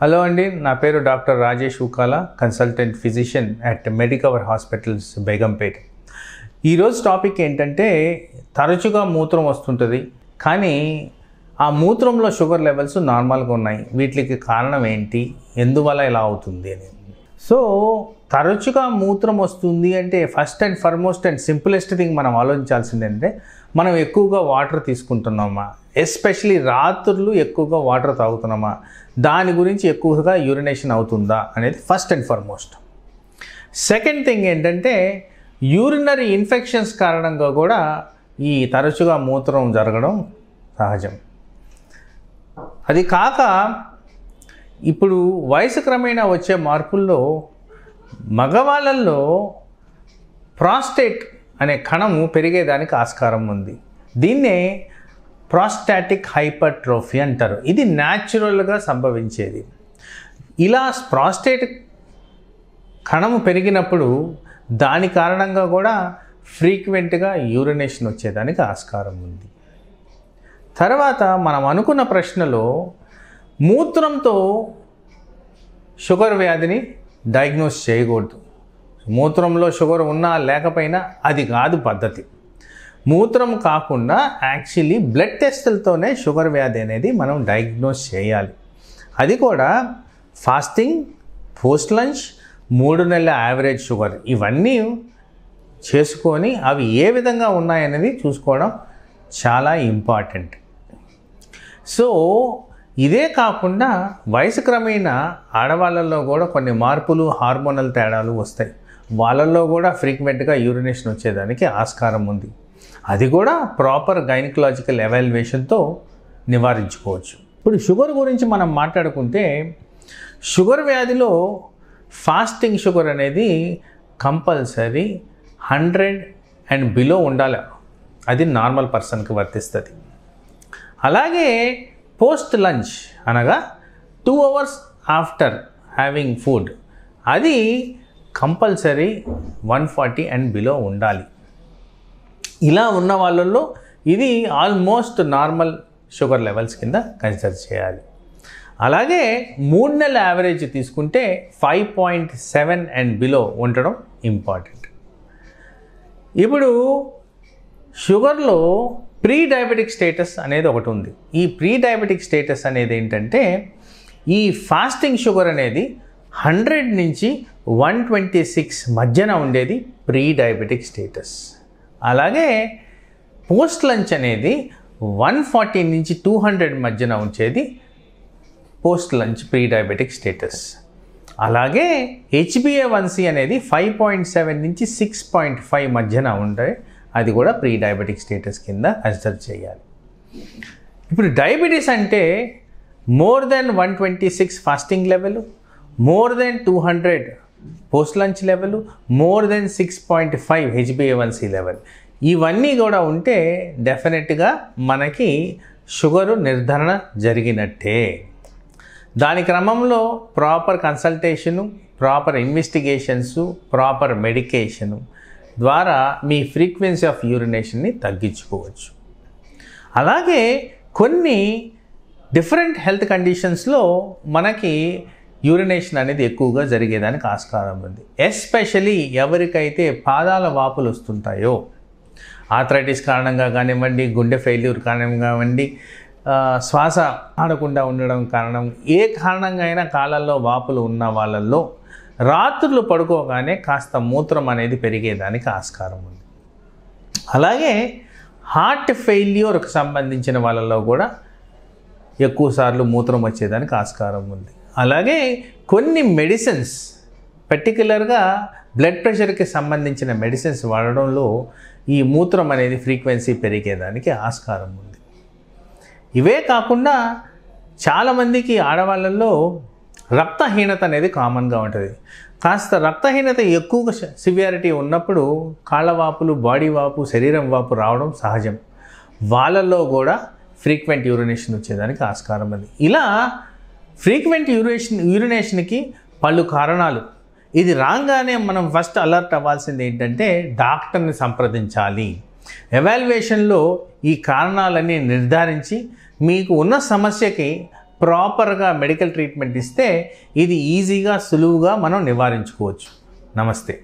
Hello అండి, నా పేరు doctor Rajesh Ukala, consultant physician at Medicover hospitals Begumpet. ఈరోజు టాపిక్ ఏంటంటే తరచుగా మూత్రం వస్తుంటుంది, కానీ ఆ మూత్రంలో షుగర్ లెవెల్స్ నార్మల్గా ఉన్నాయి. వీటికి కారణం ఏంటి, ఎందువల్ల ఇలా అవుతుంది అని. సో తరచుగా మూత్రం వస్తుంది అంటే first and foremost and simplest thing మనం ఆలోచించాల్సింది అంటే మనం ఎక్కువగా వాటర్ తీసుకుంటున్నామా, ఎస్పెషలీ రాత్రులు ఎక్కువగా వాటర్ తాగుతున్నామా, దాని గురించి ఎక్కువగా యూరినేషన్ అవుతుందా అనేది first and foremost. Second thing ఏంటంటే యూరినరీ ఇన్ఫెక్షన్స్ కారణంగా కూడా ఈ తరచుగా మూత్రం జరగడం సహజం. అది కాక ఇప్పుడు వయసు క్రమేణా వచ్చే మార్పుల్లో మగవాళ్ళల్లో ప్రాస్టేట్ అనే కణము పెరిగేదానికి ఆస్కారం ఉంది. దీన్నే ప్రాస్టాటిక్ హైపర్ట్రోఫీ అంటారు. ఇది న్యాచురల్గా సంభవించేది. ఇలా ప్రాస్టేట్ కణము పెరిగినప్పుడు దాని కారణంగా కూడా ఫ్రీక్వెంట్గా యూరినేషన్ వచ్చేదానికి ఆస్కారం ఉంది. తర్వాత మనం అనుకున్న ప్రశ్నలో మూత్రంతో షుగర్ వ్యాధిని డయాగ్నోస్ చేయకూడదు. మూత్రంలో షుగర్ ఉన్నా లేకపోయినా అది కాదు పద్ధతి. మూత్రం కాకుండా యాక్చువల్లీ బ్లడ్ టెస్టులతోనే షుగర్ వ్యాధి అనేది మనం డయాగ్నోస్ చేయాలి. అది కూడా ఫాస్టింగ్, పోస్ట్ లంచ్, 3 నెలల యావరేజ్ షుగర్ ఇవన్నీ చేసుకొని అవి ఏ విధంగా ఉన్నాయనేది చూసుకోవడం చాలా ఇంపార్టెంట్. సో ఇదే కాకుండా వయసు క్రమేణా ఆడవాళ్ళల్లో కూడా కొన్ని మార్పులు, హార్మోనల్ తేడాలు వస్తాయి. వాళ్ళల్లో కూడా ఫ్రీక్వెంట్గా యూరినేషన్ వచ్చేదానికి ఆస్కారం ఉంది. అది కూడా ప్రాపర్ గైనకలాజికల్ ఎవాల్యుయేషన్తో నివారించుకోవచ్చు. ఇప్పుడు షుగర్ గురించి మనం మాట్లాడుకుంటే షుగర్ వ్యాధిలో ఫాస్టింగ్ షుగర్ అనేది కంపల్సరీ 100 అండ్ బిలో ఉండాలి. అది నార్మల్ పర్సన్కి వర్తిస్తుంది. అలాగే పోస్ట్ లంచ్ అనగా 2 hours ఆఫ్టర్ హ్యావింగ్ ఫుడ్ అది కంపల్సరీ 140 అండ్ బిలో ఉండాలి. ఇలా ఉన్న వాళ్ళల్లో ఇది ఆల్మోస్ట్ నార్మల్ షుగర్ లెవెల్స్ కింద కన్సిడర్ చేయాలి. అలాగే 3 నెలల యావరేజ్ తీసుకుంటే 5.7 అండ్ బిలో ఉండడం ఇంపార్టెంట్. ఇప్పుడు షుగర్లో ప్రీ డయాబెటిక్ స్టేటస్ అనేది ఒకటి ఉంది. ఈ ప్రీ డయాబెటిక్ స్టేటస్ అనేది ఏంటంటే ఈ ఫాస్టింగ్ షుగర్ అనేది 100 నుంచి 126 మధ్యన ఉండేది ప్రీ డయాబెటిక్ స్టేటస్. అలాగే పోస్ట్ లంచ్ అనేది 140 నుంచి 200 మధ్యన ఉంచేది post lunch pre diabetic status. అలాగే HbA1c అనేది 5.7 నుంచి 6.5 మధ్యన ఉండే అది కూడా ప్రీ డయాబెటిక్ స్టేటస్ కింద కన్సిడర్ చేయాలి. ఇప్పుడు డయాబెటీస్ అంటే more than 126 fasting level, more than 200 post lunch level, more than 6.5 HbA1c level ఇవన్నీ కూడా ఉంటే డెఫినెట్గా మనకి షుగరు నిర్ధారణ జరిగినట్టే. దాని క్రమంలో proper consultation, proper investigations, proper medication ద్వారా మీ ఫ్రీక్వెన్సీ ఆఫ్ యూరినేషన్ని తగ్గించుకోవచ్చు. అలాగే కొన్ని డిఫరెంట్ హెల్త్ కండిషన్స్లో మనకి యూరినేషన్ అనేది ఎక్కువగా జరిగేదానికి ఆస్కారం ఉంది. ఎస్పెషలీ ఎవరికైతే పాదాల వాపులు వస్తుంటాయో, ఆర్థరైటిస్ కారణంగా కానివ్వండి, గుండె ఫెయిల్యూర్ కారణంగా కానివ్వండి, శ్వాస ఆడకుండా ఉండడం కారణం, ఏ కారణంగా అయినా కాళ్ళల్లో వాపులు ఉన్న వాళ్ళల్లో రాత్రులు పడుకోగానే కాస్త మూత్రం అనేది పెరిగేదానికి ఆస్కారం ఉంది. అలాగే హార్ట్ ఫెయిల్యూర్కి సంబంధించిన వాళ్ళలో కూడా ఎక్కువసార్లు మూత్రం వచ్చేదానికి ఆస్కారం ఉంది. అలాగే కొన్ని మెడిసిన్స్, పర్టికులర్గా బ్లడ్ ప్రెషర్కి సంబంధించిన మెడిసిన్స్ వాడడంలో ఈ మూత్రం అనేది ఫ్రీక్వెన్సీ పెరిగేదానికి ఆస్కారం ఉంది. ఇవే కాకుండా చాలామందికి ఆడవాళ్ళల్లో రక్తహీనత అనేది కామన్గా ఉంటుంది. కాస్త రక్తహీనత ఎక్కువగా సివియారిటీ ఉన్నప్పుడు కాళ్ళవాపులు, బాడీ వాపు, శరీరం వాపు రావడం సహజం. వాళ్ళల్లో కూడా ఫ్రీక్వెంట్ యూరినేషన్ వచ్చేదానికి ఆస్కారం ఉంది. ఇలా ఫ్రీక్వెంట్ యూరినేషన్కి పలు కారణాలు. ఇది రాగానే మనం ఫస్ట్ అలర్ట్ అవ్వాల్సింది ఏంటంటే డాక్టర్ని సంప్రదించాలి. ఎవాల్యుయేషన్లో ఈ కారణాలన్నీ నిర్ధారించి మీకు ఉన్న సమస్యకి ప్రాపర్గా మెడికల్ ట్రీట్మెంట్ ఇస్తే ఇది ఈజీగా సులువుగా మనం నివారించుకోవచ్చు. నమస్తే.